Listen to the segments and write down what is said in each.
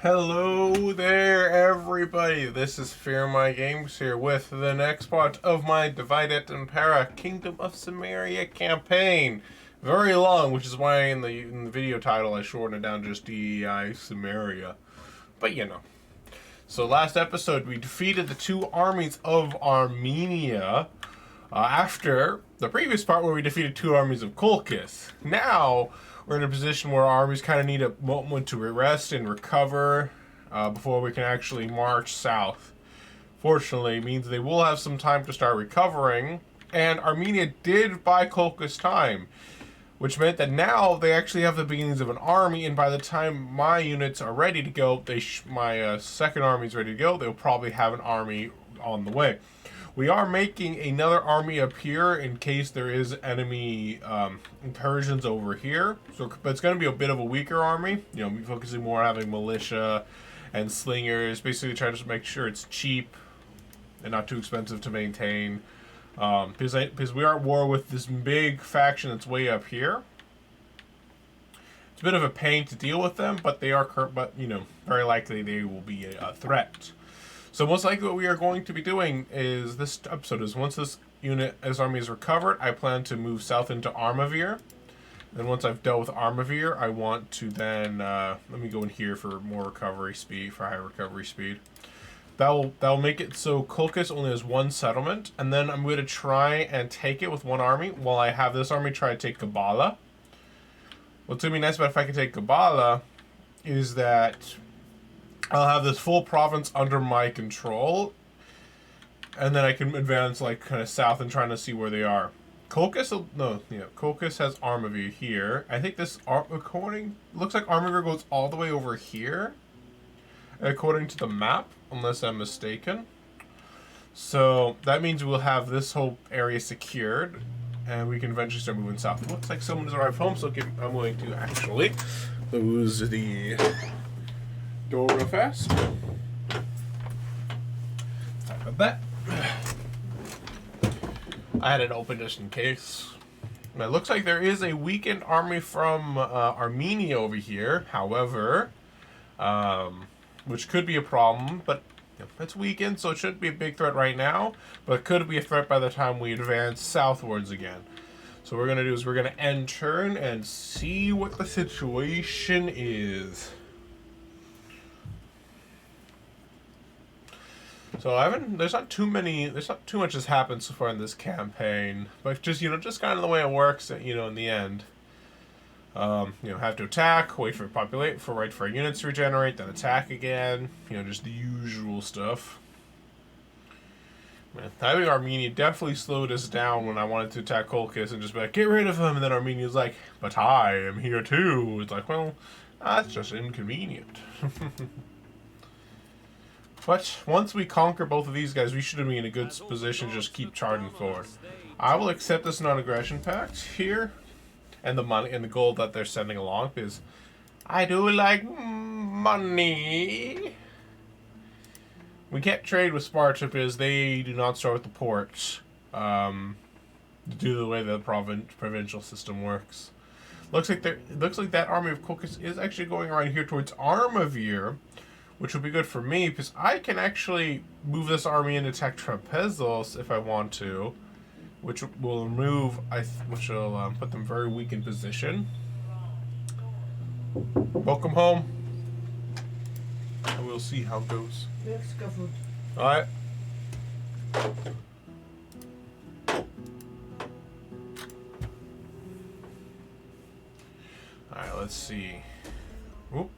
Hello there, everybody. This is Fearmy Games here with the next part of my Divide et Impera Kingdom of Cimmeria campaign. Very long, which is why in the video title I shortened it down to just DEI Cimmeria. But you know. So last episode we defeated the two armies of Armenia after the previous part where we defeated two armies of Colchis. Now we're in a position where our armies kind of need a moment to rest and recover before we can actually march south. Fortunately, it means they will have some time to start recovering, and Armenia did buy Colchis time, which meant that now they actually have the beginnings of an army, and by the time my units are ready to go, my second army is ready to go, they'll probably have an army on the way. We are making another army up here in case there is enemy incursions over here. But it's going to be a bit of a weaker army. You know, focusing more on having militia and slingers. Basically trying to make sure it's cheap and not too expensive to maintain. Because we are at war with this big faction that's way up here. It's a bit of a pain to deal with them, but they are, very likely they will be a threat. So most likely what we are going to be doing is this episode is once this army is recovered, I plan to move south into Armavir. Then once I've dealt with Armavir, I want to then let me go in here for more recovery speed, for higher recovery speed. That'll make it so Colchis only has one settlement, and then I'm going to try and take it with one army while I have this army try to take Gabala. What's going to be nice about if I can take Gabala is that I'll have this full province under my control, and then I can advance like kind of south and trying to see where they are. Colchis has Armavir here. I think this looks like Armavir goes all the way over here, according to the map, unless I'm mistaken. So that means we'll have this whole area secured, and we can eventually start moving south. It looks like someone has arrived home, so I'm going to actually close the door real fast. Sorry about that. I had it open just in case. And it looks like there is a weakened army from Armenia over here. However, which could be a problem, but it's weakened, so it shouldn't be a big threat right now. But it could be a threat by the time we advance southwards again. So what we're going to do is we're going to end turn and see what the situation is. So there's not too much has happened so far in this campaign, but just kind of the way it works, in the end. Have to attack, wait for our units to regenerate, then attack again, just the usual stuff. Man, I think Armenia definitely slowed us down when I wanted to attack Colchis and just be like, get rid of him, and then Armenia's like, but I am here too. It's like, well, that's just inconvenient. But once we conquer both of these guys, we should be in a good position to just keep charging forward. I will accept this non-aggression pact here, and the money and the gold that they're sending along, because I do like money. We can't trade with Sparta because they do not start with the ports, due to the way the provincial system works. Looks like that army of Colchis is actually going around here towards Armavir, which would be good for me, because I can actually move this army and attack Trapezos if I want to, which will put them very weak in position. Welcome home. And we'll see how it goes. Alright. Alright, let's see. Oop.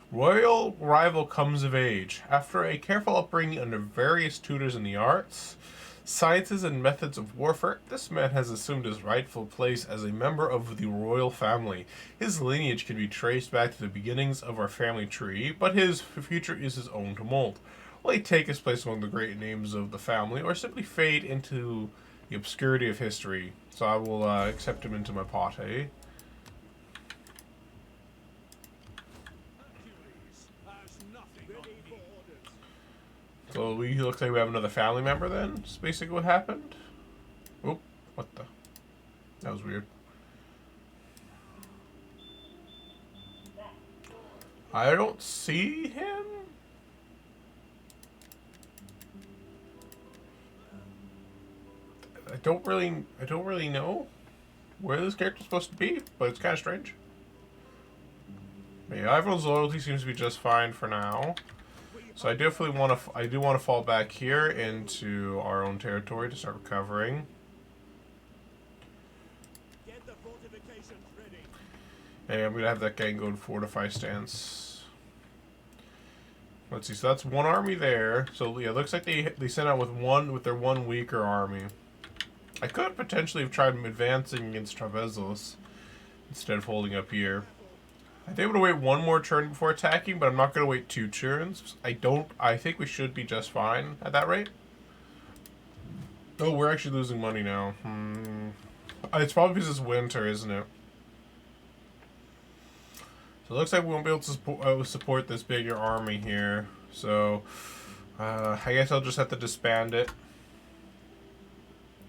Royal rival comes of age. After a careful upbringing under various tutors in the arts, sciences, and methods of warfare, this man has assumed his rightful place as a member of the royal family. His lineage can be traced back to the beginnings of our family tree, but his future is his own to mold. Will he take his place among the great names of the family, or simply fade into the obscurity of history? So I will accept him into my party. So looks like we have another family member then. That's basically what happened. Oop, what the? That was weird. I don't see him. I don't really know where this character's supposed to be, but it's kind of strange. But yeah, everyone's loyalty seems to be just fine for now. So I definitely want to. I do want to fall back here into our own territory to start recovering. Get the fortifications ready. Hey, I'm gonna have that gang go to fortify stance. Let's see. So that's one army there. So yeah, it looks like they sent out with their one weaker army. I could potentially have tried advancing against Travezos instead of holding up here. I think I'm gonna wait one more turn before attacking, but I'm not gonna wait 2 turns. I think we should be just fine at that rate. Oh, we're actually losing money now. It's probably because it's winter, isn't it? So it looks like we won't be able to support this bigger army here. So I guess I'll just have to disband it.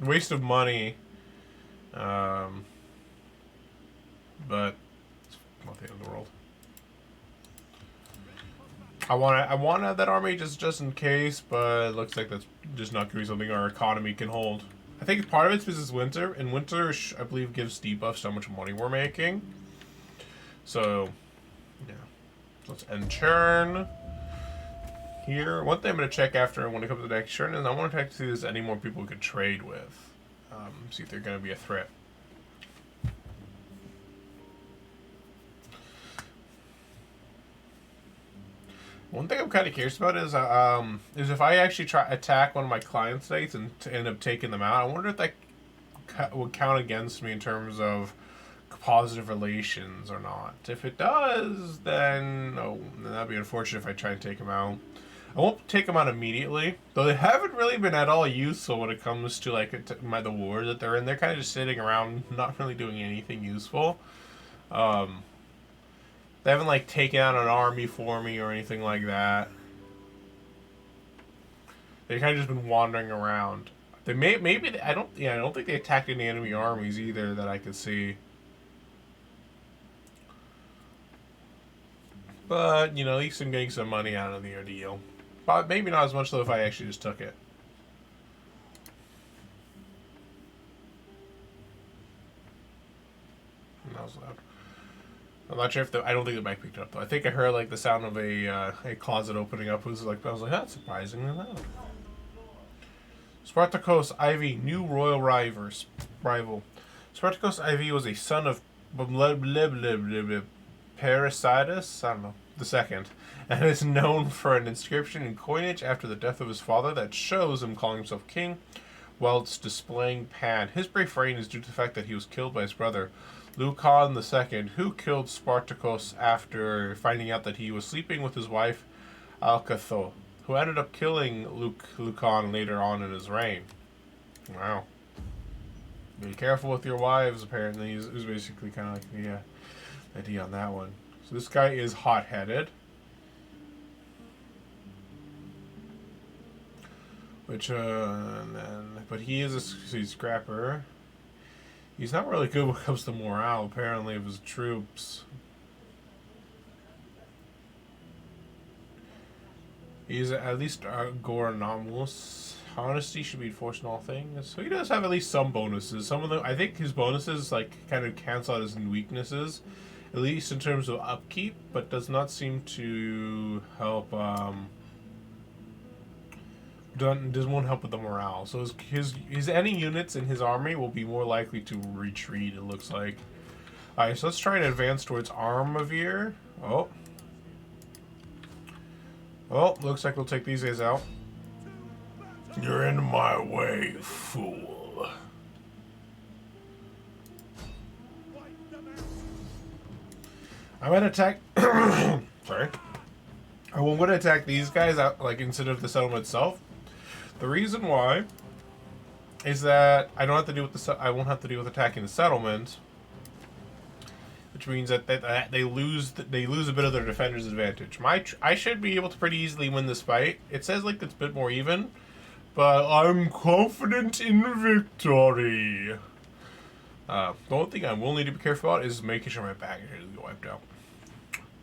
Waste of money. But not the end of the world. I want to have that army just in case, but it looks like that's just not going to be something our economy can hold. I think part of it's because it's winter, and winter, I believe, gives debuffs to how much money we're making. So, yeah. So let's end turn. Here, one thing I'm going to check after when it comes to the next turn is I want to check to see if there's any more people we could trade with. See if they're going to be a threat. One thing I'm kind of curious about is if I actually attack one of my client states and end up taking them out, I wonder if that would count against me in terms of positive relations or not. If it does, then that'd be unfortunate if I try and take them out. I won't take them out immediately, though they haven't really been at all useful when it comes to like the war that they're in. They're kind of just sitting around, not really doing anything useful. They haven't like taken out an army for me or anything like that. They've kind of just been wandering around. They maybe I don't think they attacked any enemy armies either that I could see. But you know, at least I'm getting some money out of the deal. But maybe not as much though if I actually just took it. That was loud. I'm not sure if I don't think the mic picked it up though. I think I heard like the sound of a closet opening up. I was like, that's surprisingly loud. Spartacus IV, new royal rival. Spartacus IV was a son of Parasitus, I don't know, the second, and is known for an inscription in coinage after the death of his father that shows him calling himself king, whilst displaying Pan. His brave reign is due to the fact that he was killed by his brother, Lucan II, who killed Spartacus after finding out that he was sleeping with his wife, Alcatho, who ended up killing Lucan later on in his reign. Wow. Be careful with your wives, apparently. He's basically kind of like the idea on that one. So this guy is hot-headed. But he is a scrapper. He's not really good when it comes to morale, apparently, of his troops. He's at least agronomos. Honesty should be enforced in all things. So he does have at least some bonuses. Some of them, I think his bonuses like kind of cancel out his weaknesses, at least in terms of upkeep, but does not seem to help. Won't help with the morale. So his any units in his army will be more likely to retreat. It looks like. All right, so let's try and advance towards Armavir. Oh, looks like we'll take these guys out. You're in my way, fool. I'm gonna attack. Sorry. I'm gonna attack these guys out, like instead of the settlement itself. The reason why is that I don't have to deal with I won't have to deal with attacking the settlement, which means that they lose a bit of their defender's advantage. I should be able to pretty easily win this fight. It says like it's a bit more even, but I'm confident in victory. The only thing I will need to be careful about is making sure my baggage doesn't get wiped out.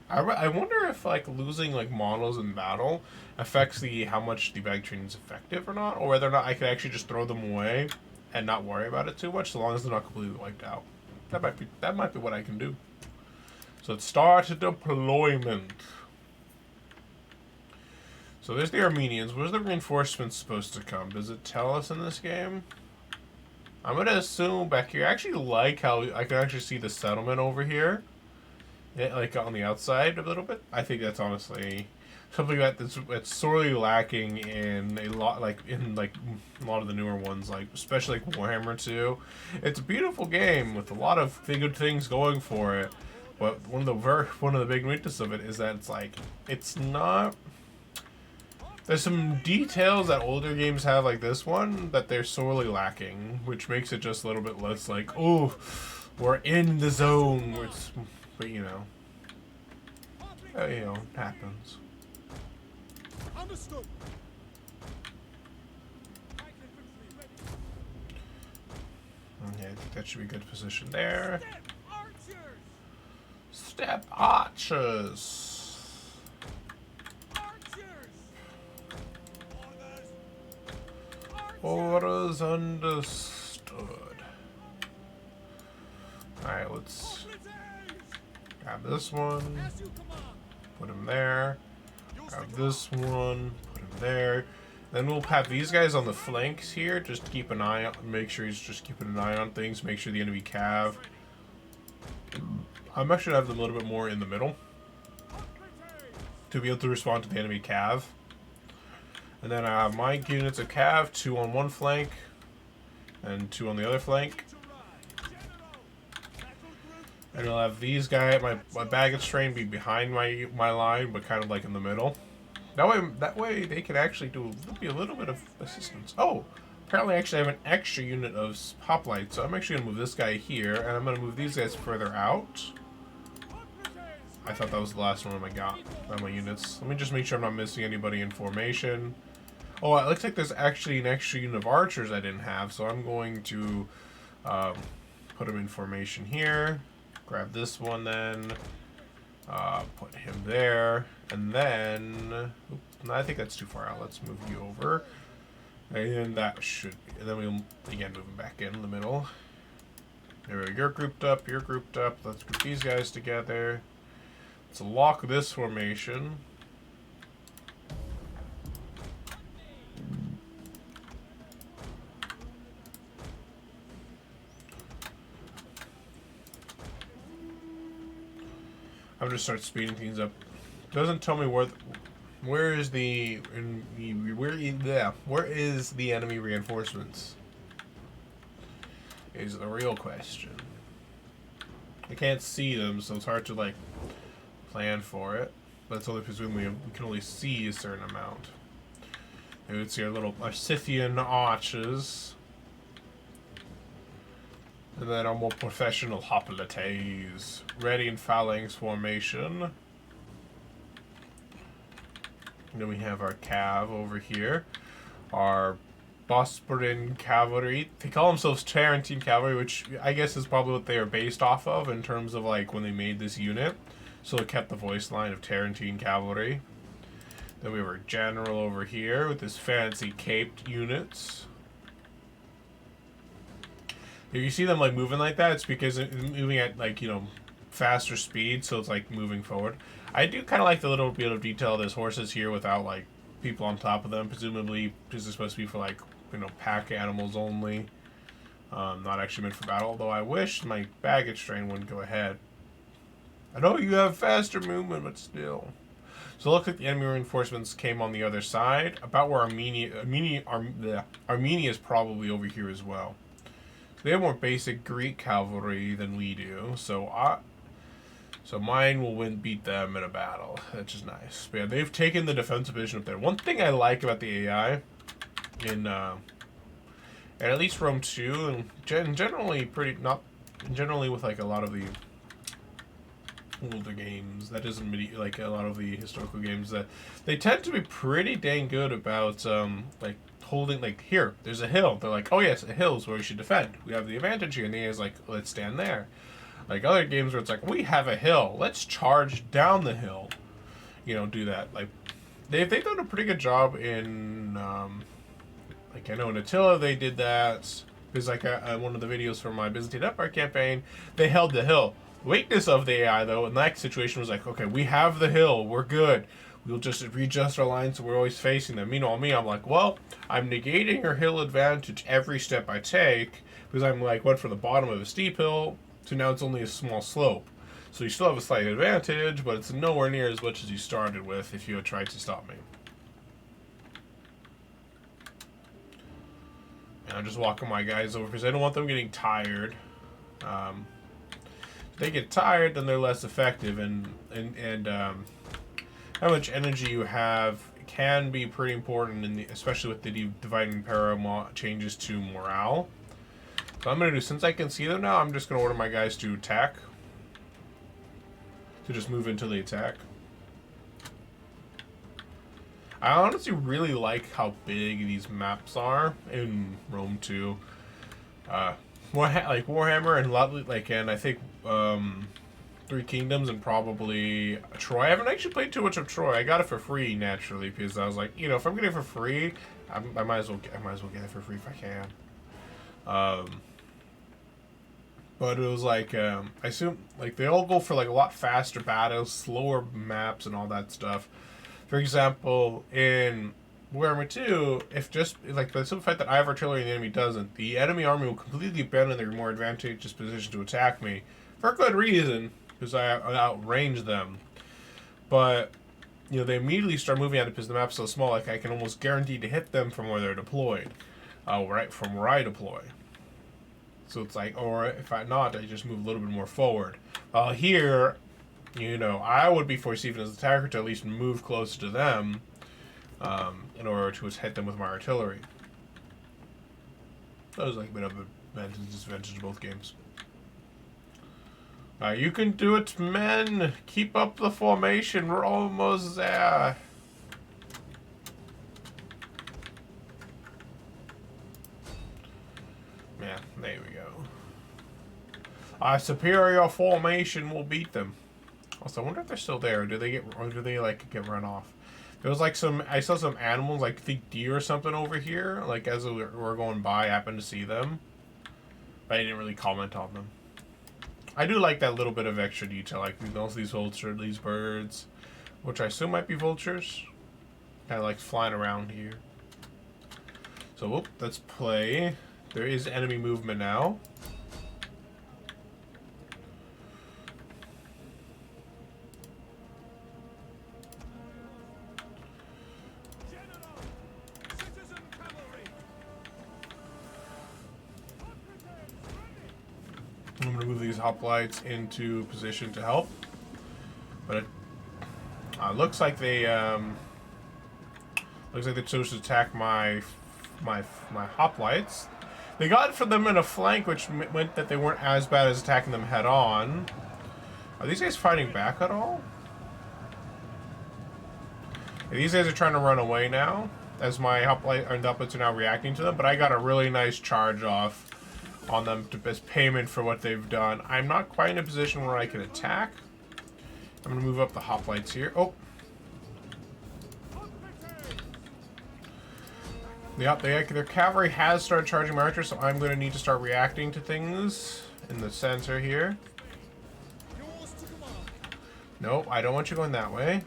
I wonder if like losing like models in battle affects the how much the bag training is effective or not, or whether or not I could actually just throw them away and not worry about it too much, so long as they're not completely wiped out. That might be what I can do. So let's start deployment. So there's the Armenians. Where's the reinforcements supposed to come? Does it tell us in this game? I'm gonna assume back here. I actually like how I can actually see the settlement over here. Yeah, like on the outside a little bit. I think that's honestly something that's sorely lacking in a lot, like in like a lot of the newer ones, like especially like Warhammer 2. It's a beautiful game with a lot of good things going for it, but one of the big weaknesses of it is that it's not. There's some details that older games have, like this one, that they're sorely lacking, which makes it just a little bit less like, oh, we're in the zone. But you know, it happens. Understood. Okay, I think that should be a good position there. Step archers. Step archers. Orders understood. Alright, let's grab this one. Put him there. Grab this one. Put him there. Then we'll have these guys on the flanks here. Just keep an eye on. Make sure he's just keeping an eye on things. Make sure the enemy cav. I'm actually gonna have them a little bit more in the middle to be able to respond to the enemy cav. And then I have my units of cav, 2 on one flank, and 2 on the other flank. And I'll have these guys, my baggage train, be behind my line, but kind of like in the middle. That way they can actually be a little bit of assistance. Oh, apparently I actually have an extra unit of hoplites, so I'm actually gonna move this guy here, and I'm gonna move these guys further out. I thought that was the last one on my units. Let me just make sure I'm not missing anybody in formation. Oh, it looks like there's actually an extra unit of archers I didn't have, so I'm going to put him in formation here. Grab this one then. Put him there. And then... Oops, I think that's too far out. Let's move you over. And that should be... And then we'll, again, move him back in the middle. There we go. You're grouped up. You're grouped up. Let's group these guys together. Let's lock this formation. I'm gonna start speeding things up. Doesn't tell me where is the enemy reinforcements? Is the real question. I can't see them, so it's hard to like plan for it. But it's only presumably we can only see a certain amount. You would see our Scythian archers. And then our more professional hoplites. Ready in phalanx formation. And then we have our cav over here. Our Bosporan cavalry. They call themselves Tarentine cavalry, which I guess is probably what they are based off of in terms of like when they made this unit. So it kept the voice line of Tarentine cavalry. Then we have our general over here with his fancy caped units. If you see them like moving like that, it's because it's moving at like, you know, faster speed, so it's like moving forward. I do kind of like the little bit of detail. There's horses here without like people on top of them. Presumably this is supposed to be for like, you know, pack animals only. Not actually meant for battle, although I wish my baggage train wouldn't go ahead. I know you have faster movement, but still. So it looks like the enemy reinforcements came on the other side, about where Armenia is probably over here as well. They have more basic Greek cavalry than we do, so mine will beat them in a battle, which is nice. But yeah, they've taken the defensive position up there. One thing I like about the AI in at least Rome 2, and generally with like a lot of the older games, that isn't like a lot of the historical games, that they tend to be pretty dang good about like holding, like, here, there's a hill. They're like, oh yes, a hill is where we should defend. We have the advantage here. And the AI is like, let's stand there. Like other games where it's like, we have a hill, let's charge down the hill. You know, do that. Like they've done a pretty good job in like I know in Attila they did that. Because like one of the videos from my Byzantine Empire campaign, they held the hill. Weakness of the AI though in that situation was like, okay, we have the hill, we're good. We'll just readjust our lines so we're always facing them. Meanwhile, me, I'm like, well, I'm negating your hill advantage every step I take because I'm like went from the bottom of a steep hill to now it's only a small slope. So you still have a slight advantage, but it's nowhere near as much as you started with if you had tried to stop me. And I'm just walking my guys over because I don't want them getting tired. If they get tired, then they're less effective, and how much energy you have can be pretty important, especially with the Divide and Para changes to morale. So I'm going to do, since I can see them now, I'm just going to order my guys to attack. To just move until they attack. I honestly really like how big these maps are in Rome 2. Like Warhammer and and I think Three Kingdoms and probably Troy. I haven't actually played too much of Troy. I got it for free naturally because I was like, you know, if I'm getting it for free, I might as well get it for free if I can. But it was like I assume like they all go for like a lot faster battles, slower maps, and all that stuff. For example, in Warhammer 2, if just like the simple fact that I have artillery and the enemy doesn't, the enemy army will completely abandon their more advantageous position to attack me for a good reason. Because I outrange them, but you know they immediately start moving out because the map's so small. Like I can almost guarantee to hit them from where they're deployed, right from where I deploy. So it's like, or if I'm not, I just move a little bit more forward. Here, you know, I would be forced even as an attacker to at least move closer to them, in order to hit them with my artillery. That was like a bit of an advantage and disadvantage in both games. You can do it, men. Keep up the formation. We're almost there. Yeah, there we go. Superior formation will beat them. Also, I wonder if they're still there. Or do they get run off? There was like I saw some animals, like I think deer or something over here. Like as we were going by, I happened to see them, but I didn't really comment on them. I do like that little bit of extra detail, like these vultures, these birds, which I assume might be vultures, kind of like flying around here. So, whoop, let's play. There is enemy movement now. I'm going to move these hoplites into position to help, but it looks like they chose to attack my hoplites. They got for them in a flank, which meant that they weren't as bad as attacking them head on. Are these guys fighting back at all? Yeah, these guys are trying to run away now, as my hoplites are now reacting to them. But I got a really nice charge off on them as payment for what they've done. I'm not quite in a position where I can attack. I'm going to move up the hoplites here. Oh. Yep, their cavalry has started charging my archers, so I'm going to need to start reacting to things in the center here. Nope, I don't want you going that way.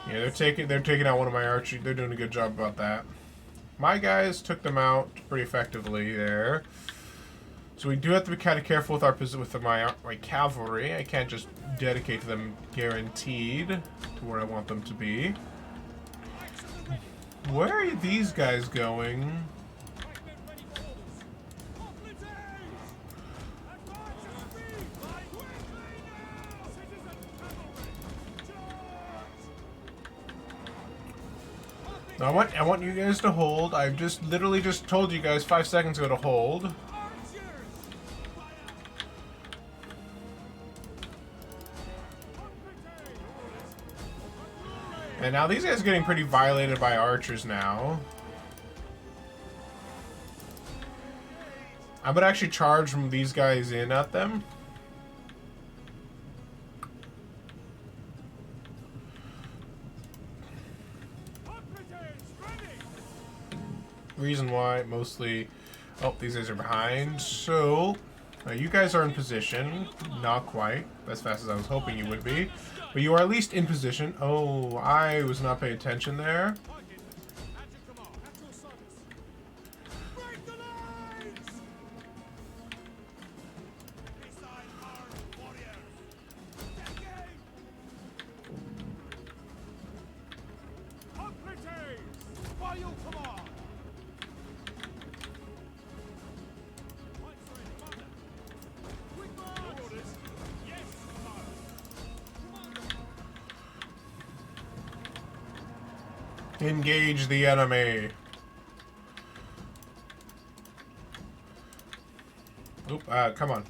Yeah, they're taking out one of my archers. They're doing a good job about that. My guys took them out pretty effectively there. So we do have to be kind of careful with my cavalry. I can't just dedicate to them guaranteed to where I want them to be. Where are these guys going? I want you guys to hold. I've just literally just told you guys 5 seconds ago to hold. And now these guys are getting pretty violated by archers now. I'm gonna actually charge from these guys in at them. Reason why, mostly... Oh, these guys are behind. So, you guys are in position. Not quite as fast as I was hoping you would be. But you are at least in position. Oh, I was not paying attention there. Engage the enemy. Oop, come on.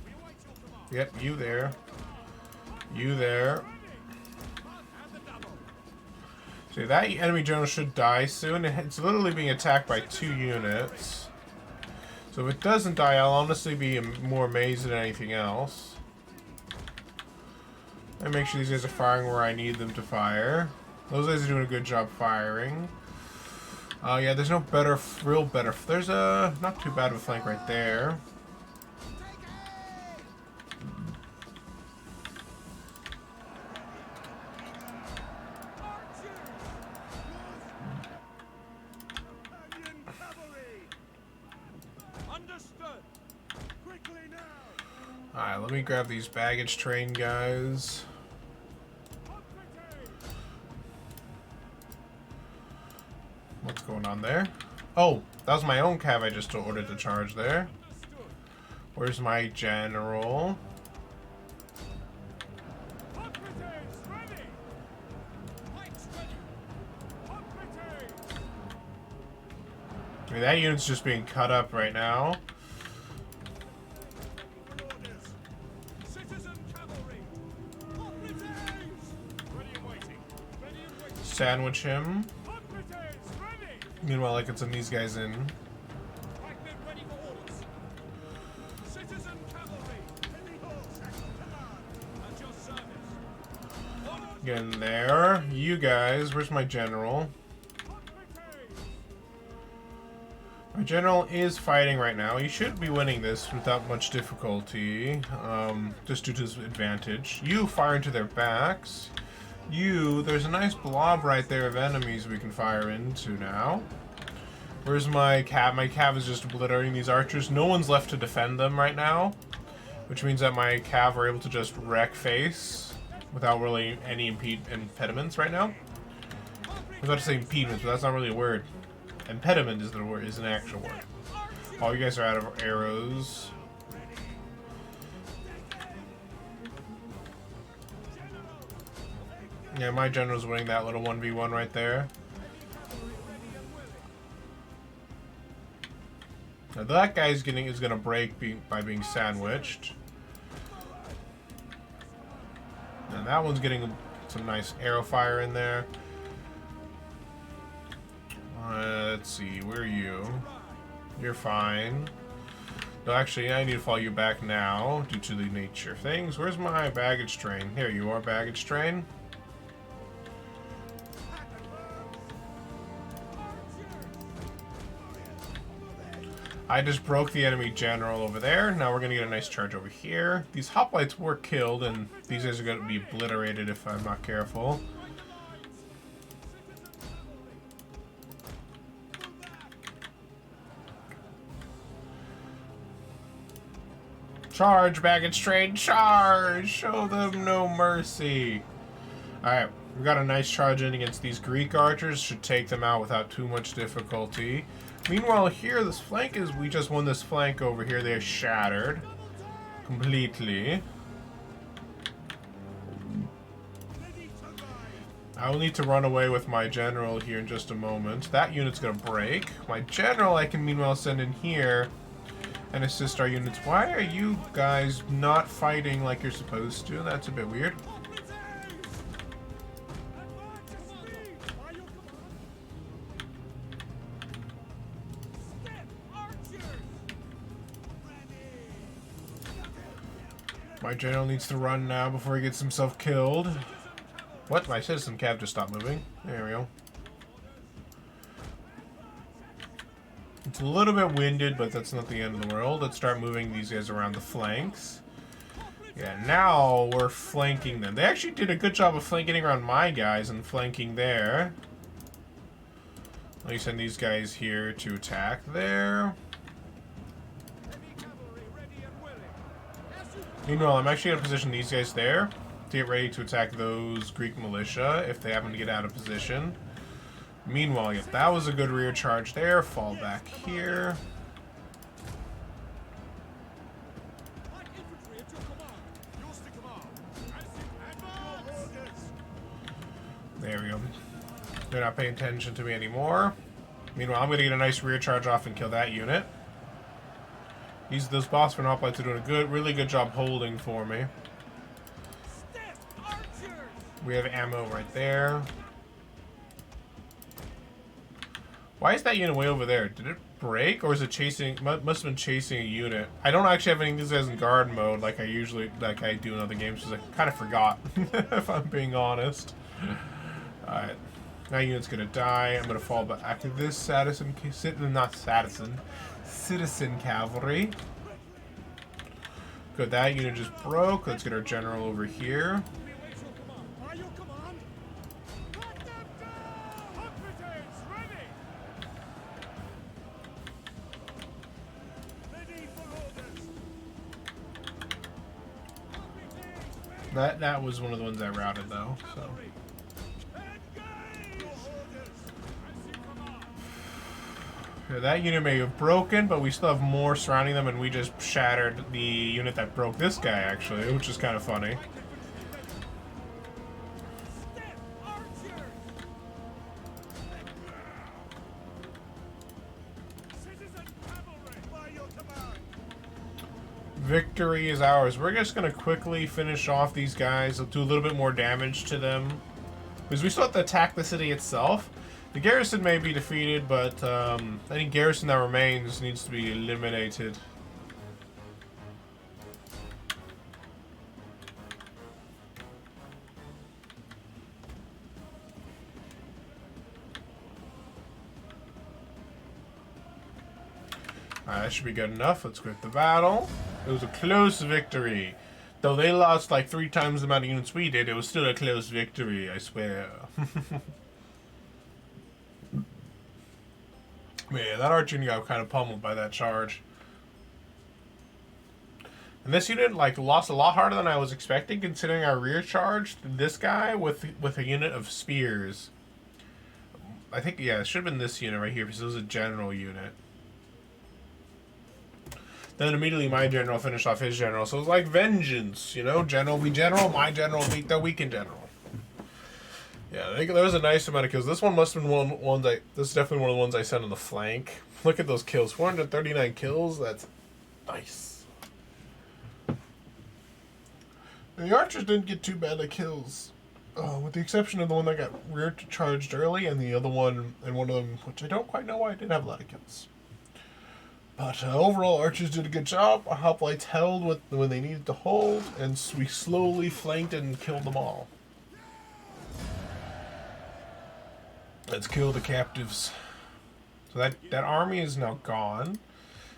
Yep, you there. You there. See, that enemy general should die soon. It's literally being attacked by 2 units. So if it doesn't die, I'll honestly be more amazed than anything else. And make sure these guys are firing where I need them to fire. Those guys are doing a good job firing. Yeah, there's no better, there's a, not too bad of a flank right there. Alright, let me grab these baggage train guys. What's going on there? Oh, that was my own cav I just ordered to charge there. Where's my general? I mean, that unit's just being cut up right now. Sandwich him. Meanwhile, I can send these guys in. Get in there. You guys, where's my general? My general is fighting right now. He should be winning this without much difficulty, just due to his advantage. You fire into their backs. There's a nice blob right there of enemies we can fire into now. Where's my cav? My cav is just obliterating these archers. No one's left to defend them right now, which means that my cav are able to just wreck face without really any impediments right now. I was about to say impediments, but that's not really a word. Impediment is the word, is an actual word. All you guys are out of arrows. Yeah, my general's winning that little 1v1 right there. Now that guy's gonna break by being sandwiched. And that one's getting some nice arrow fire in there. Let's see, where are you? You're fine. No, actually, I need to follow you back now due to the nature of things. Where's my baggage train? Here you are, baggage train. I just broke the enemy general over there. Now we're going to get a nice charge over here. These hoplites were killed, and these guys are going to be obliterated if I'm not careful. Charge, baggage train, charge! Show them no mercy. Alright, we got a nice charge in against these Greek archers. Should take them out without too much difficulty. Meanwhile, here, this flank is... We just won this flank over here. They're shattered. Completely. I will need to run away with my general here in just a moment. That unit's gonna break. My general I can meanwhile send in here and assist our units. Why are you guys not fighting like you're supposed to? That's a bit weird. My general needs to run now before he gets himself killed. What? My citizen cav just stopped moving. There we go. It's a little bit winded, but that's not the end of the world. Let's start moving these guys around the flanks. Yeah, now we're flanking them. They actually did a good job of flanking around my guys and flanking there. Let me send these guys here to attack there. Meanwhile, I'm actually going to position these guys there to get ready to attack those Greek militia if they happen to get out of position. Meanwhile, yeah, that was a good rear charge there. Fall back here. There we go. They're not paying attention to me anymore. Meanwhile, I'm going to get a nice rear charge off and kill that unit. Those boss for hoplites are doing a really good job holding for me. We have ammo right there. Why is that unit way over there? Did it break, or is it chasing? Must have been chasing a unit. I don't actually have any of these guys in guard mode like I do in other games, because I kind of forgot, if I'm being honest. Alright. That unit's gonna die. I'm gonna fall back to this citizen cavalry. Good, that unit just broke. Let's get our general over here. That was one of the ones I routed though, so. Yeah, that unit may have broken, but we still have more surrounding them, and we just shattered the unit that broke this guy, actually, which is kind of funny. Victory is ours. We're just going to quickly finish off these guys. We'll do a little bit more damage to them, because we still have to attack the city itself. The garrison may be defeated, but any garrison that remains needs to be eliminated. Alright, that should be good enough. Let's quit the battle. It was a close victory. Though they lost like 3 times the amount of units we did, it was still a close victory, I swear. Yeah, that archer unit got kind of pummeled by that charge. And this unit like lost a lot harder than I was expecting, considering our rear charged this guy with a unit of spears. I think, yeah, it should have been this unit right here, because it was a general unit. Then immediately my general finished off his general. So it was like vengeance, you know? General beat general, my general beat the weakened general. Yeah, I think there was a nice amount of kills. This one must have been this is definitely one of the ones I sent on the flank. Look at those kills. 439 kills. That's nice. And the archers didn't get too bad of kills. With the exception of the one that got rear charged early, and the other one, and one of them, which I don't quite know why, did have a lot of kills. But overall, archers did a good job. Our hoplites held when they needed to hold, and we slowly flanked and killed them all. Let's kill the captives. So that army is now gone.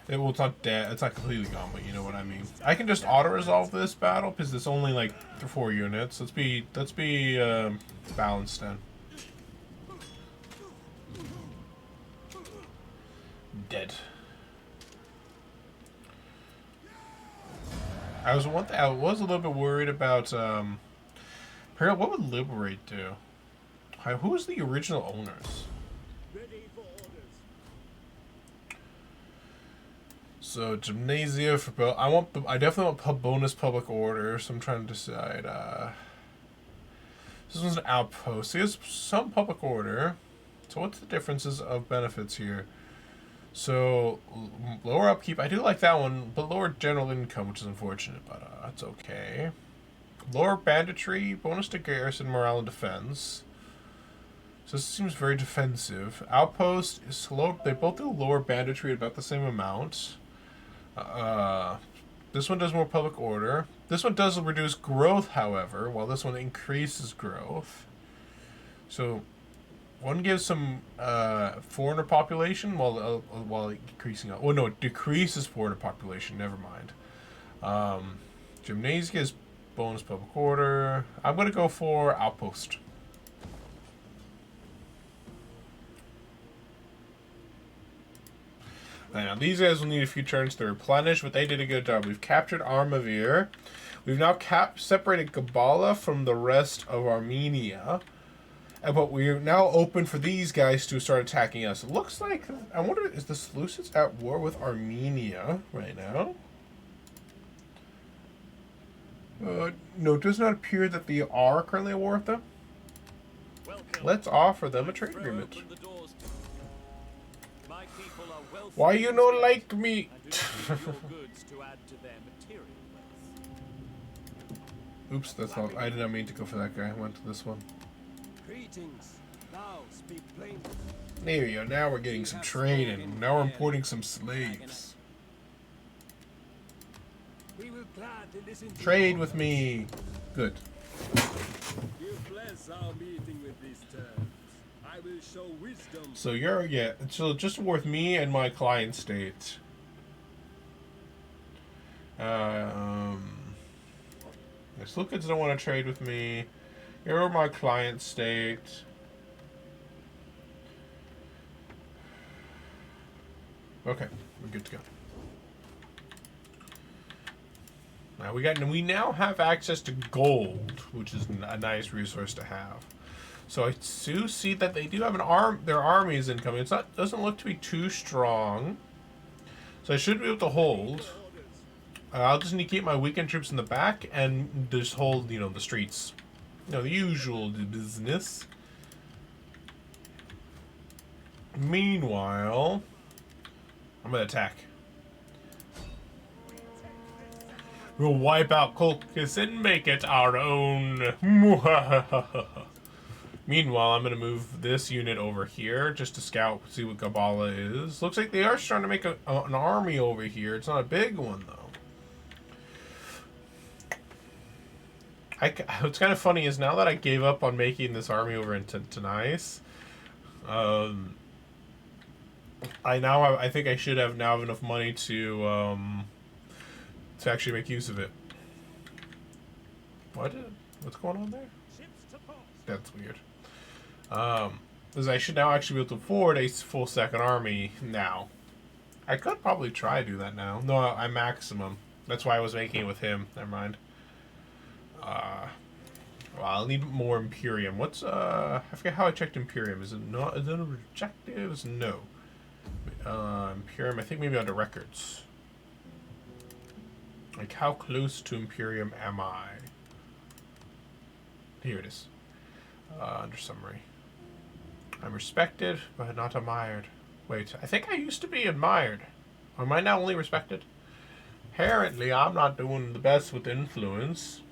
Well, it's not dead. It's not completely gone, but you know what I mean. I can just auto-resolve this battle because it's only like 4 units. Let's be balanced then. Dead. I was a little bit worried about Peril. What would Liberate do? Who was the original owners? So Gymnasia for I definitely want bonus public order. So I'm trying to decide. This one's an outpost. So here's some public order. So what's the differences of benefits here? So lower upkeep. I do like that one, but lower general income, which is unfortunate, but that's okay. Lower banditry, bonus to garrison, morale, and defense. So this seems very defensive. Outpost is low. They both do lower banditry at about the same amount. This one does more public order. This one does reduce growth, however, while this one increases growth. So one gives some foreigner population while increasing. Oh no, it decreases foreigner population. Never mind. Gymnasia gives bonus public order. I'm gonna go for outpost. Now, these guys will need a few turns to replenish, but they did a good job. We've captured Armavir. We've now separated Gabala from the rest of Armenia. But we're now open for these guys to start attacking us. It looks like... I wonder, is the Seleucids at war with Armenia right now? No, it does not appear that they are currently at war with them. Let's offer them a trade agreement. Why you not like me? Oops, that's not. I did not mean to go for that guy. I went to this one. Greetings. Now speak plainly. There we go. Now we're getting some trading. Now we're importing some slaves. We will gladly listen to Trade with me. Good. You bless our meeting with these terms. I will show wisdom. So so just worth me and my client state. The Seleucids don't want to trade with me. You're my client state. Okay, we're good to go. Now we now have access to gold, which is a nice resource to have. So I do see that they do have their army is incoming. Doesn't look to be too strong. So I should be able to hold. I'll just need to keep my weakened troops in the back and just hold, the streets. The usual business. Meanwhile, I'm gonna attack. We'll wipe out Colchis and make it our own. Meanwhile, I'm going to move this unit over here just to scout, see what Gabala is. Looks like they are trying to make an army over here. It's not a big one, though. What's kind of funny is now that I gave up on making this army over into Nice, I think I should have enough money to actually make use of it. What's going on there? That's weird. Because I should now actually be able to afford a full second army now. I could probably try to do that now. No, I'm maximum. That's why I was making it with him. Never mind. Well, I'll need more Imperium. What's, I forget how I checked Imperium. Is it not, is it objectives? No. Imperium, I think maybe under records. Like, how close to Imperium am I? Here it is. Under summary. I'm respected, but not admired. Wait, I think I used to be admired. Or am I now only respected? Apparently, I'm not doing the best with influence.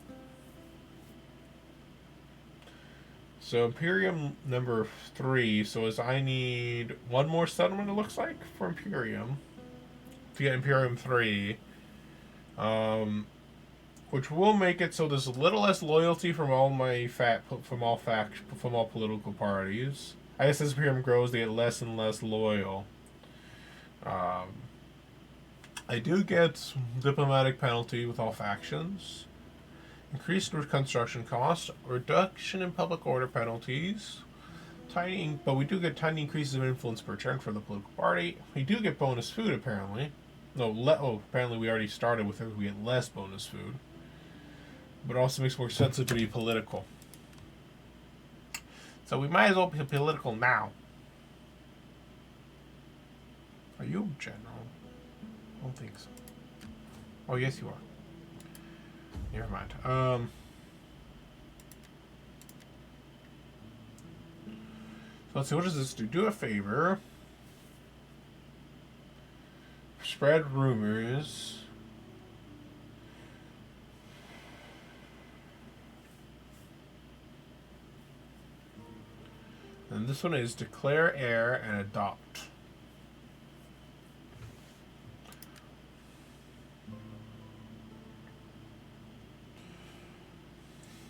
So, Imperium number 3. So, I need one more settlement, it looks like, for Imperium. To get Imperium 3. Which will make it so there's a little less loyalty from all political parties. I guess as Imperium grows, they get less and less loyal. I do get diplomatic penalty with all factions. Increased construction costs, reduction in public order penalties. But we do get tiny increases of influence per turn for the political party. We do get bonus food apparently. No, apparently we already started with it. We get less bonus food. But it also makes it more sensitive to be political. So we might as well be political now. Are you general? I don't think so. Oh, yes you are. Never mind. So let's see, what does this do? Do a favor. Spread rumors. And this one is declare heir and adopt.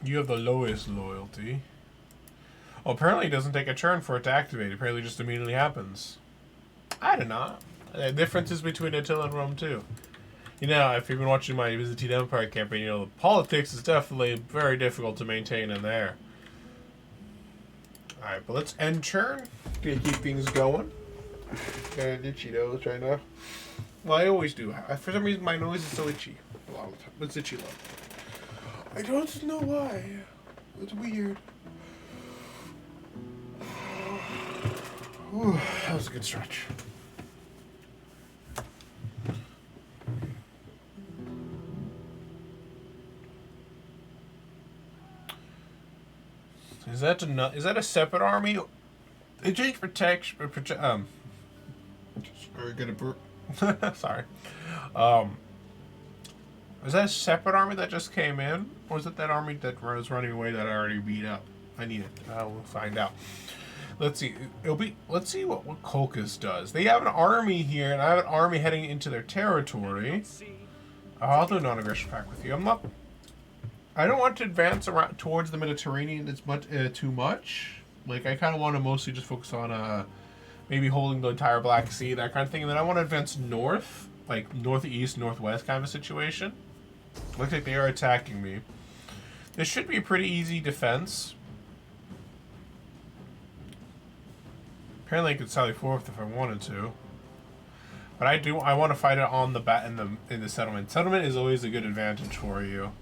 You have the lowest loyalty. Well, apparently it doesn't take a turn for it to activate. Apparently it just immediately happens. I don't know. The differences between Attila and Rome, too. You know, if you've been watching my Byzantine Empire campaign, you know, the politics is definitely very difficult to maintain in there. Alright, but let's end turn. Gonna keep things going. Kind of itchy, though, trying to... Well, I always do. For some reason, my nose is so itchy. A lot of the time. It's itchy, though. I don't know why. It's weird. Whew, that was a good stretch. Is that a separate army? They changed protection. Sorry, get a burp. Sorry. Is that a separate army that just came in, or is it that army that was running away that I already beat up? I need it. We'll find out. Let's see. Let's see what Colchis does. They have an army here, and I have an army heading into their territory. I'll do a non-aggression pact with you. I don't want to advance around towards the Mediterranean as much too much. Like, I kind of want to mostly just focus on maybe holding the entire Black Sea, that kind of thing. And then I want to advance north, like northeast, northwest kind of a situation. Looks like they are attacking me. This should be a pretty easy defense. Apparently I could sally forth if I wanted to. But I want to fight it on the in the settlement. Settlement is always a good advantage for you.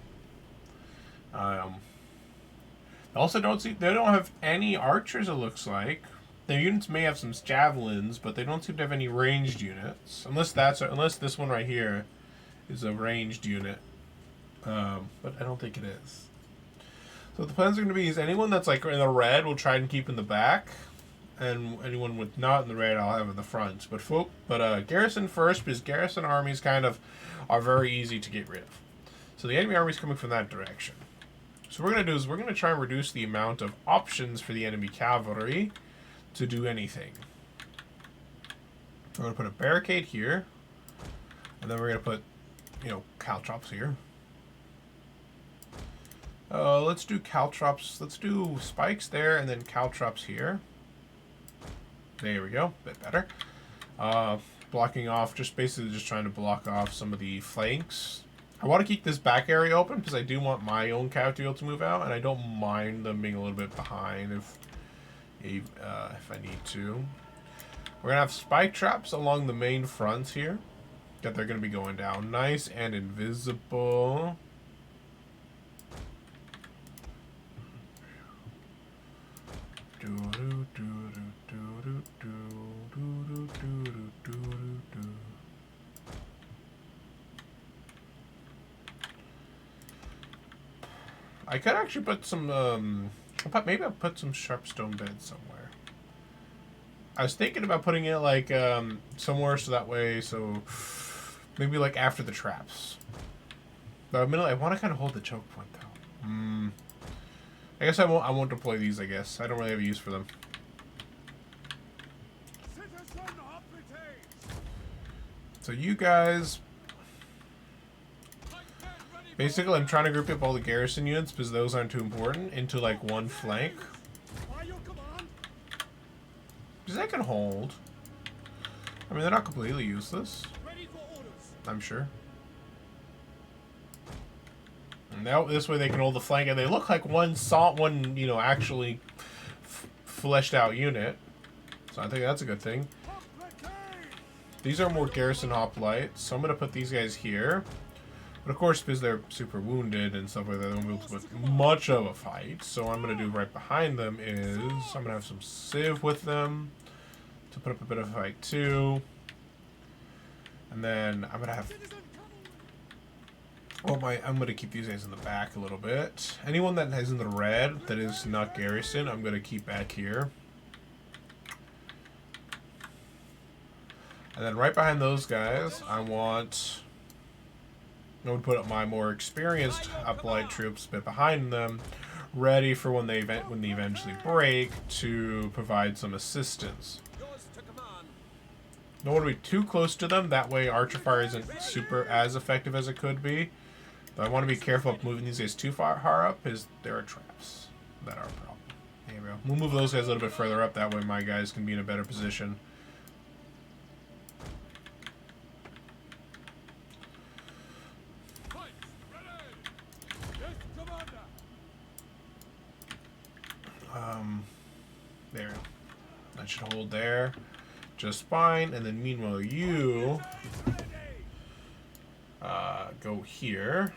Also, they don't have any archers, it looks like. Their units may have some javelins, but they don't seem to have any ranged units. Unless this one right here is a ranged unit. But I don't think it is. So the plans are going to be is anyone that's like in the red will try and keep in the back. And anyone with not in the red I'll have in the front. But garrison first, because garrison armies kind of are very easy to get rid of. So the enemy army is coming from that direction. So what we're going to do is we're going to try and reduce the amount of options for the enemy cavalry to do anything. We're going to put a barricade here. And then we're going to put, caltrops here. Let's do caltrops. Let's do spikes there and then caltrops here. There we go. Bit better. Blocking off, basically trying to block off some of the flanks. I want to keep this back area open because I do want my own cav to be able to move out, and I don't mind them being a little bit behind if I need to. We're gonna have spike traps along the main fronts here that they're gonna be going down. Nice and invisible. I could actually put some, maybe I'll put some sharpstone beds somewhere. I was thinking about putting it like somewhere so that way, maybe like after the traps. But I want to kind of hold the choke point though. I guess I won't deploy these. I guess I don't really have a use for them. So you guys. Basically, I'm trying to group up all the garrison units because those aren't too important into like one flank. Because they can hold. I mean, they're not completely useless. I'm sure. And now this way they can hold the flank, and they look like one actually fleshed out unit. So I think that's a good thing. These are more garrison hoplites, so I'm gonna put these guys here. But of course, because they're super wounded and stuff like that, they won't be able to put much of a fight. So what I'm going to do right behind them is I'm going to have some civ with them to put up a bit of a fight too. And then I'm going to have... I'm going to keep these guys in the back a little bit. Anyone that is in the red that is not garrison, I'm going to keep back here. And then right behind those guys, I would put up my more experienced hoplite troops a bit behind them, ready for when they eventually break to provide some assistance. Don't want to be too close to them. That way, archer fire isn't super as effective as it could be. I want to be careful of moving these guys too far up, because there are traps that are a problem. There we go. We'll move those guys a little bit further up, that way my guys can be in a better position. There. That should hold there just fine. And then meanwhile you go here.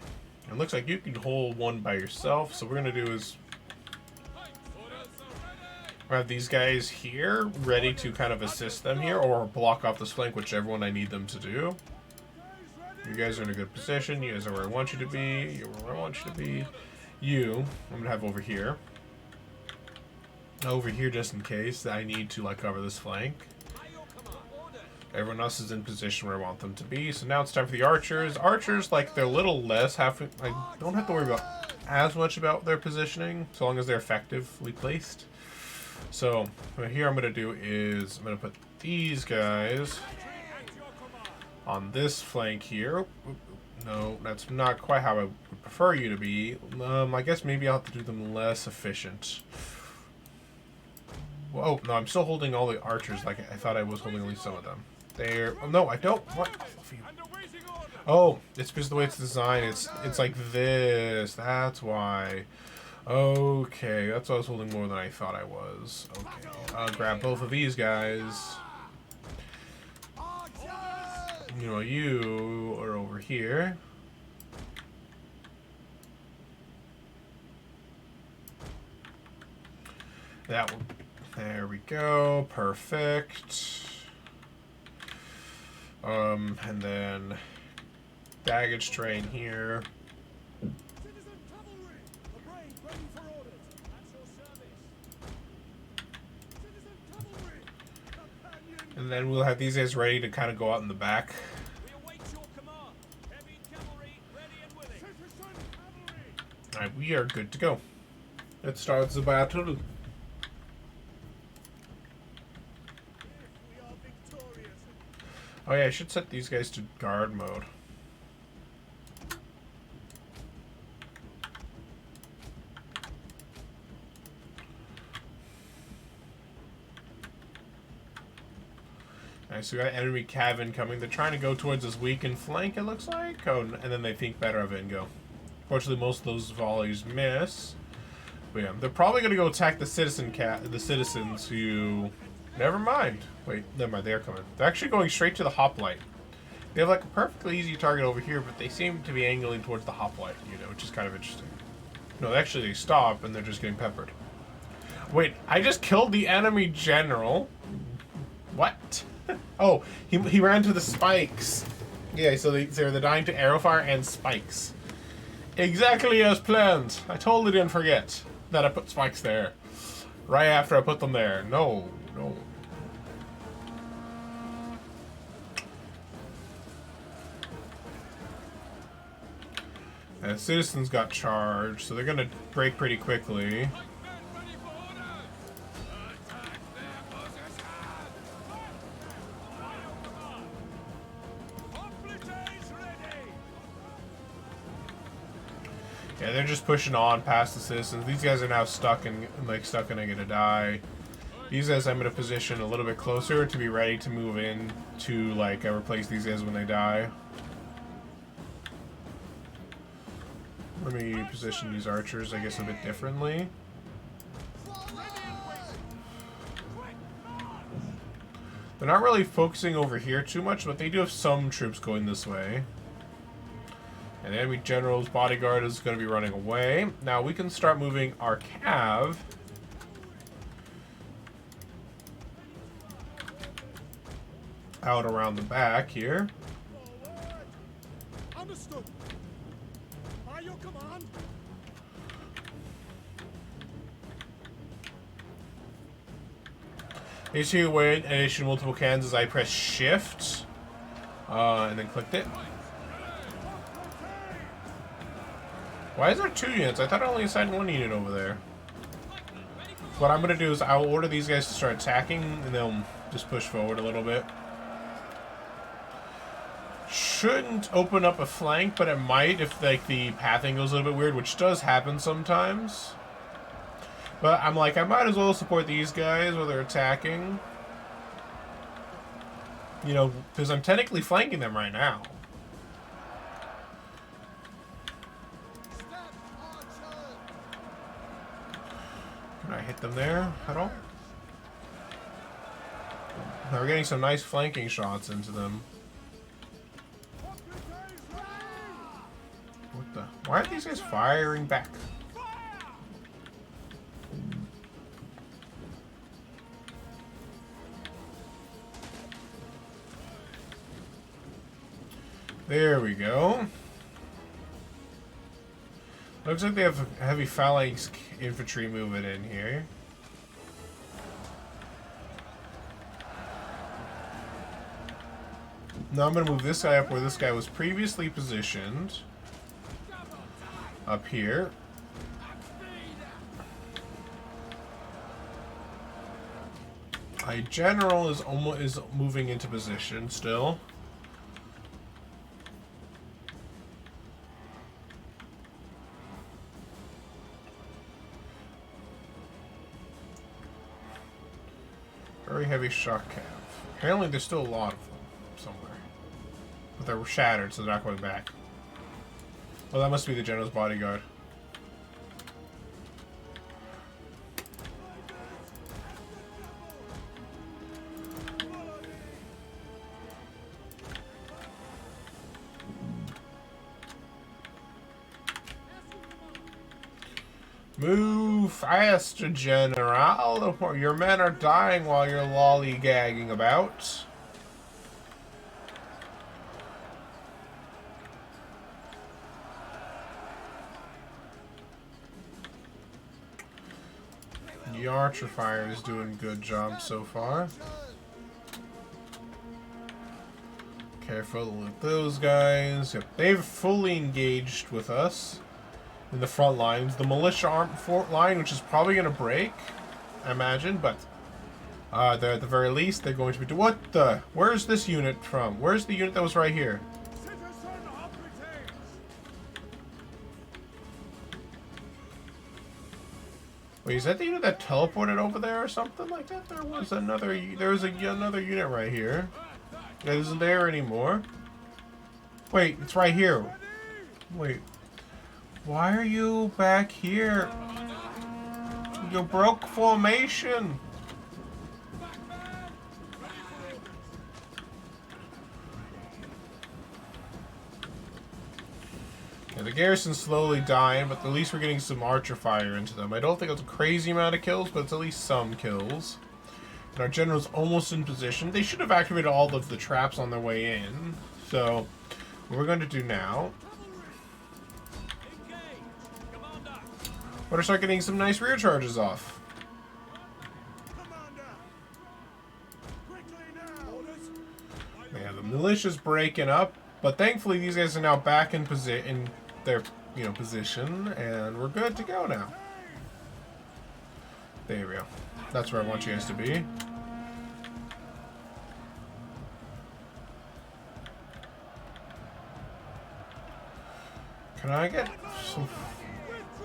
It looks like you can hold one by yourself. So what we're gonna do is have these guys here ready to kind of assist them here, or block off this flank, whichever one I need them to do. You guys are in a good position. You guys are where I want you to be. You're where I want you to be. You, I'm gonna have over here. Over here, just in case I need to like cover this flank. Everyone else is in position where I want them to be. So now it's time for the archers. Archers, like, they're a little less I don't have to worry about as much about their positioning, so long as they're effectively placed. So what here I'm gonna do is I'm gonna put these guys on this flank here. No, that's not quite how I would prefer you to be. I guess maybe I'll have to do them less efficient. Whoa, no, I'm still holding all the archers like I thought I was holding only some of them. There. Oh, no, I don't. What? Oh, it's because the way it's designed, it's like this. That's why. Okay, that's why I was holding more than I thought I was. Okay, I'll grab both of these guys. You know, you are over here. That one. There we go. Perfect. And then baggage train here. And then we'll have these guys ready to kind of go out in the back. Alright, we are good to go. Let's start the battle. Oh yeah, I should set these guys to guard mode. Alright, so we got enemy cavalry coming. They're trying to go towards this weakened flank, it looks like. Oh, and then they think better of it and go. Fortunately, most of those volleys miss. But yeah, they're probably going to go attack the citizens who... Never mind. Wait, never mind. They're coming. They're actually going straight to the hoplite. They have like a perfectly easy target over here, but they seem to be angling towards the hoplite, you know, which is kind of interesting. No, actually they stop and they're just getting peppered. Wait, I just killed the enemy general. What? Oh, he ran to the spikes. Yeah, so they're dying to arrow fire and spikes. Exactly as planned. I totally didn't forget that I put spikes there. Right after I put them there. No. No. And citizens got charged, so they're gonna break pretty quickly. Yeah, they're just pushing on past the citizens. These guys are now stuck and they're gonna die. These guys I'm gonna position a little bit closer to be ready to move in to like replace these guys when they die. Let me position these archers, I guess, a bit differently. They're not really focusing over here too much, but they do have some troops going this way. And the enemy general's bodyguard is going to be running away. Now we can start moving our cav out around the back here. Understood. By your command. Issue with addition multiple cannons as I press shift and then clicked it. Why is there 2 units? I thought I only assigned 1 unit over there. What I'm going to do is I'll order these guys to start attacking and they'll just push forward a little bit. shouldn't open up a flank, but it might if like the pathing goes a little bit weird, which does happen sometimes. But I'm like, I might as well support these guys while they're attacking. You know, because I'm technically flanking them right now. Can I hit them there at all? Now we're getting some nice flanking shots into them. What the? Why aren't these guys firing back? There we go. Looks like they have heavy phalanx infantry moving in here. Now I'm going to move this guy up where this guy was previously positioned. Up here. My general is moving into position still. Very heavy shock cav. Apparently there's still a lot of them somewhere. But they were shattered, so they're not going back. Well, that must be the general's bodyguard. Move faster, General. Your men are dying while you're lollygagging about. The archer fire is doing a good job so far. Careful with those guys. Yep, they've fully engaged with us in the front lines. The militia armed fort line, which is probably going to break, I imagine, but they're at the very least, they're going to be... What the? Where's this unit from? Where's the unit that was right here? Wait, is that the unit that teleported over there or something like that? There was another unit right here. That isn't there anymore. Wait, it's right here. Wait. Why are you back here? You broke formation. Yeah, the garrison's slowly dying, but at least we're getting some archer fire into them. I don't think it's a crazy amount of kills, but it's at least some kills. And our general's almost in position. They should have activated all of the traps on their way in. So, what we're going to do now... we're going to start getting some nice rear charges off. Yeah, the militia's breaking up, but thankfully these guys are now back in their position, and we're good to go now. There we go. That's where I want you guys to be. Can I get some...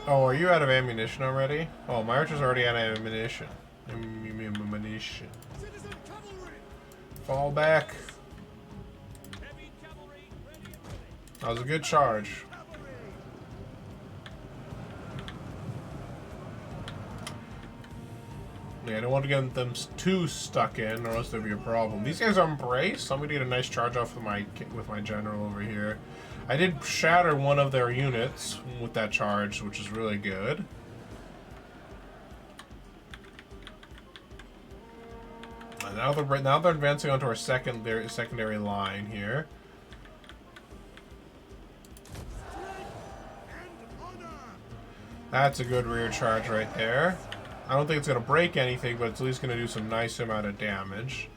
Oh, are you out of ammunition already? Oh, my archer's already out of ammunition. Ammunition. Fall back. That was a good charge. Yeah, I don't want to get them too stuck in, or else there'll be a problem. These guys are embraced. I'm gonna get a nice charge off with my general over here. I did shatter one of their units with that charge, which is really good. And now they're advancing onto our secondary line here. That's a good rear charge right there. I don't think it's going to break anything, but it's at least going to do some nice amount of damage.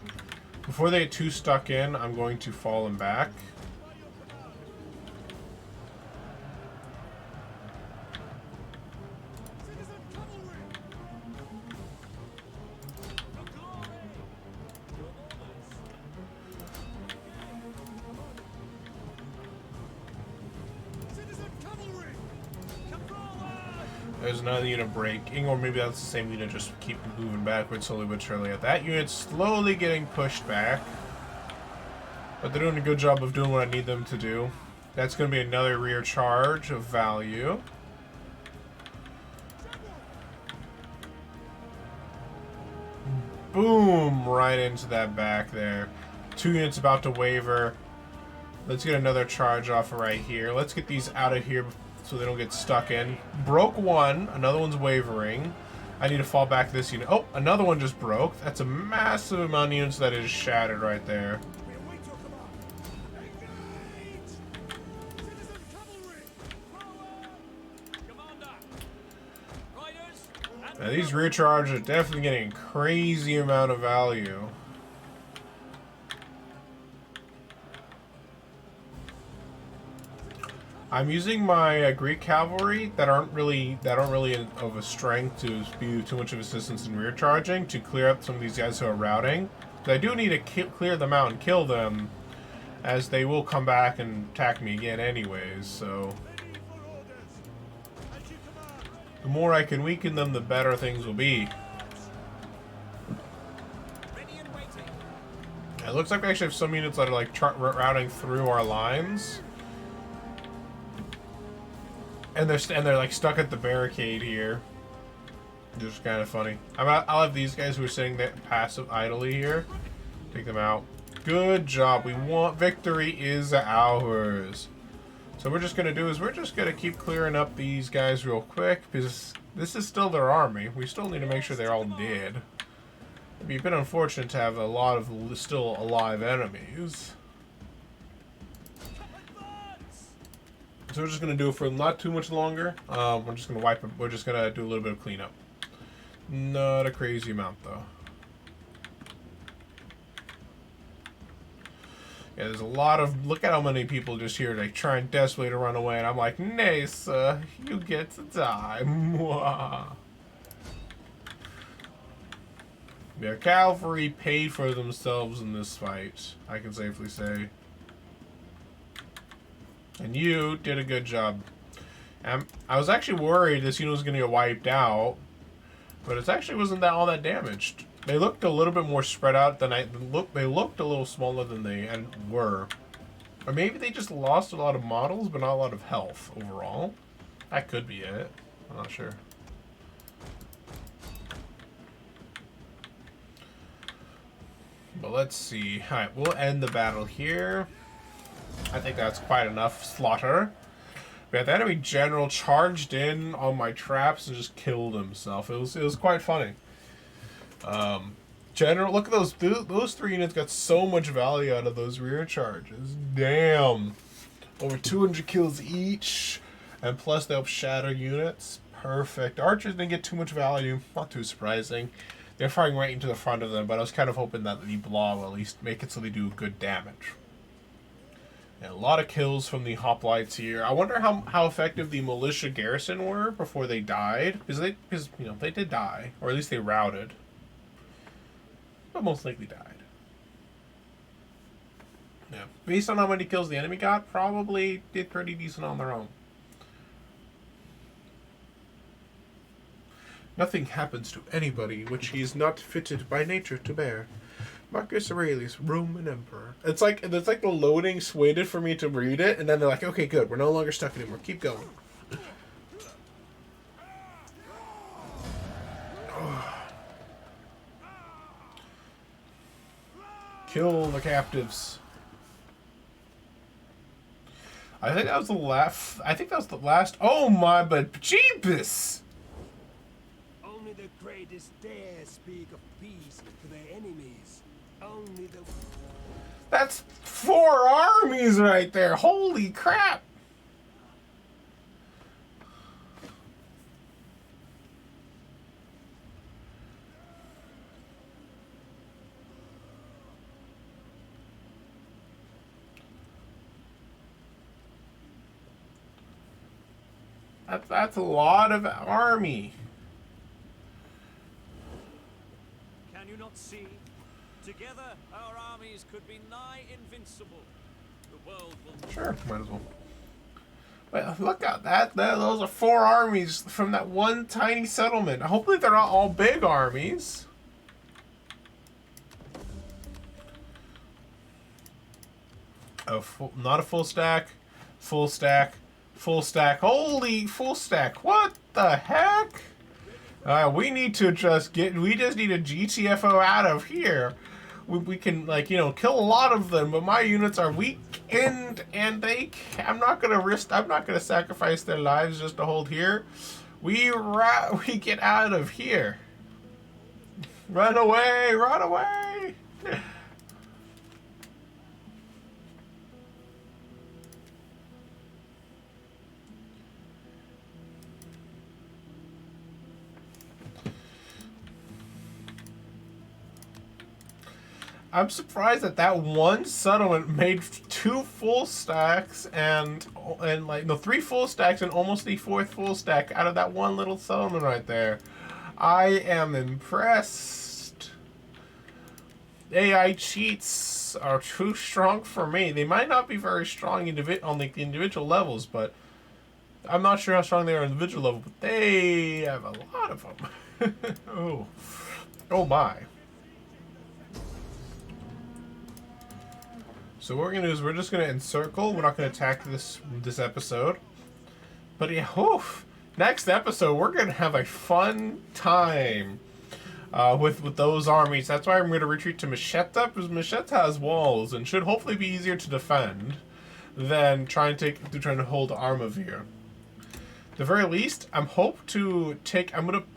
Before they get too stuck in, I'm going to fall them back. There's another unit breaking, or maybe that's the same unit just keep moving backwards slowly but surely. That unit's slowly getting pushed back. But they're doing a good job of doing what I need them to do. That's going to be another rear charge of value. Boom! Right into that back there. 2 units about to waver. Let's get another charge off right here. Let's get these out of here so they don't get stuck in. Broke one. Another one's wavering. I need to fall back this unit. Oh, another one just broke. That's a massive amount of units that is shattered right there. Now these rear charges are definitely getting a crazy amount of value. I'm using my Greek cavalry that aren't really of a strength to be too much of assistance in rear charging to clear up some of these guys who are routing. But I do need to clear them out and kill them, as they will come back and attack me again anyways. So the more I can weaken them, the better things will be. It looks like we actually have some units that are like routing through our lines. And they're like stuck at the barricade here. Just kind of funny. I'll have these guys who are sitting there passive idly here. Take them out. Good job. We want victory is ours. So we're just gonna do is we're just gonna keep clearing up these guys real quick because this is still their army. We still need to make sure they're all dead. It'd be a bit unfortunate to have a lot of still alive enemies. So we're just gonna do it for not too much longer. We're just gonna wipe them. We're just gonna do a little bit of cleanup. Not a crazy amount though. Yeah, there's a lot of. Look at how many people just here like trying desperately to run away, and I'm like, nay, sir, you get to die. Mwah. Yeah, cavalry paid for themselves in this fight. I can safely say. And you did a good job. I was actually worried this unit was going to get wiped out, but it actually wasn't all that damaged. They looked a little bit more spread out than they looked a little smaller than they were. Or maybe they just lost a lot of models, but not a lot of health overall. That could be it. I'm not sure. But let's see. Alright, we'll end the battle here. I think that's quite enough slaughter. But the enemy general charged in on my traps and just killed himself. It was quite funny. General, look at those 3 units got so much value out of those rear charges. Damn. Over 200 kills each. And plus they help shatter units. Perfect. Archers didn't get too much value. Not too surprising. They're firing right into the front of them, but I was kind of hoping that the Blah will at least make it so they do good damage. Yeah, a lot of kills from the hoplites here. I wonder how effective the militia garrison were before they died. Because you know, they did die. Or at least they routed. But most likely died. Yeah. Based on how many kills the enemy got, probably did pretty decent on their own. Nothing happens to anybody which he is not fitted by nature to bear. Marcus Aurelius, Roman Emperor. It's like the loading waited for me to read it, and then they're like, okay, good, we're no longer stuck anymore. Keep going. Kill the captives. I think that was the last. Oh my, but Jeepus! Only the greatest dare speak of peace to their enemies. Only the... That's 4 armies right there. Holy crap! That's a lot of army. Can you not see? Together, our armies could be nigh invincible. The world will... Sure, might as well. Well, look at that. Those are 4 armies from that one tiny settlement. Hopefully they're not all big armies. Oh, not a full stack. Full stack. Full stack. Holy full stack. What the heck? We need to just we just need a GTFO out of here. We can, like, you know, kill a lot of them, but my units are weak and I'm not gonna sacrifice their lives just to hold here. We get out of here. Run away, run away. I'm surprised that that one settlement made 2 full stacks and like, no, 3 full stacks and almost the 4th full stack out of that one little settlement right there. I am impressed. AI cheats are too strong for me. They might not be very strong on the individual levels, but I'm not sure how strong they are on the individual level, but they have a lot of them. Oh my. So what we're gonna do is we're just gonna encircle. We're not gonna attack this episode. But yeah, next episode we're gonna have a fun time with those armies. That's why I'm gonna retreat to Macheta, because Macheta has walls and should hopefully be easier to defend than trying to hold Armavir. At the very least, I'm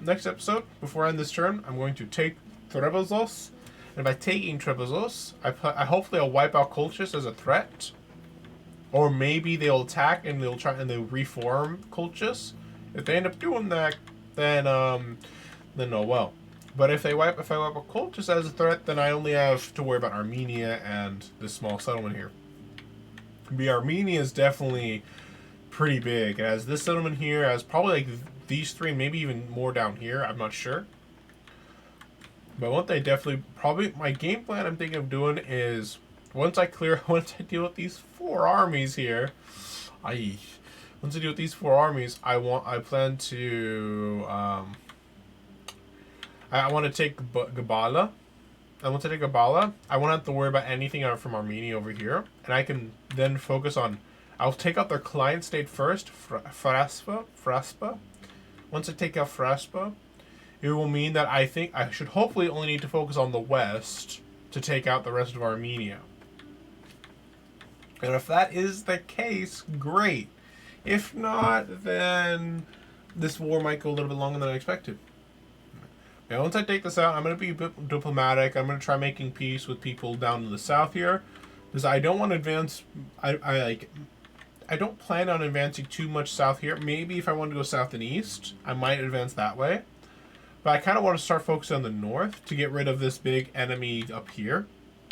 next episode, before I end this turn, I'm going to take Trebizos. And by taking Trebizos, hopefully I'll wipe out Colchis as a threat. Or maybe they'll attack and they'll reform Colchis. If they end up doing that, then oh well. But if I wipe out Colchis as a threat, then I only have to worry about Armenia and this small settlement here. Armenia is definitely pretty big. It has this settlement here, has probably like these 3, maybe even more down here. I'm not sure. But what they probably my game plan I'm thinking of doing is once I deal with these 4 armies here, I plan to I want to take Gabala. I won't have to worry about anything from Armenia over here, and I can then focus on. I'll take out their client state first, Fraspa. Once I take out Fraspa, it will mean that I think I should hopefully only need to focus on the west to take out the rest of Armenia. And if that is the case, great. If not, then this war might go a little bit longer than I expected. Now, once I take this out, I'm going to be a bit diplomatic. I'm going to try making peace with people down in the south here, because I don't want to advance. I don't plan on advancing too much south here. Maybe if I want to go south and east, I might advance that way. But I kind of want to start focusing on the north to get rid of this big enemy up here.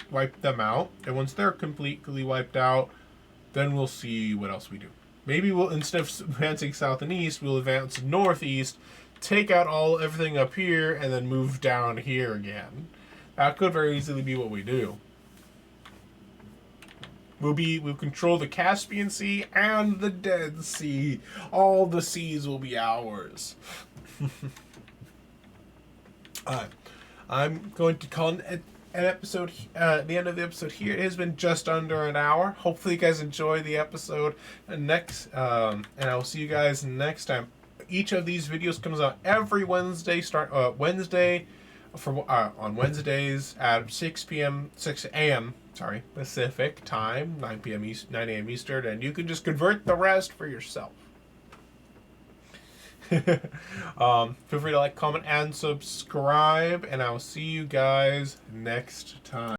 Wipe them out. And once they're completely wiped out, then we'll see what else we do. Maybe we'll, instead of advancing south and east, we'll advance northeast, take out everything up here, and then move down here again. That could very easily be what we do. We'll control the Caspian Sea and the Dead Sea. All the seas will be ours. I'm going to call an episode, the end of the episode here. It has been just under an hour. Hopefully you guys enjoy the episode. And I will see you guys next time. Each of these videos comes out every Wednesday. On Wednesdays at 6 a.m. Pacific time, 9 a.m. Eastern, and you can just convert the rest for yourself. Feel free to like, comment, and subscribe, and I'll see you guys next time.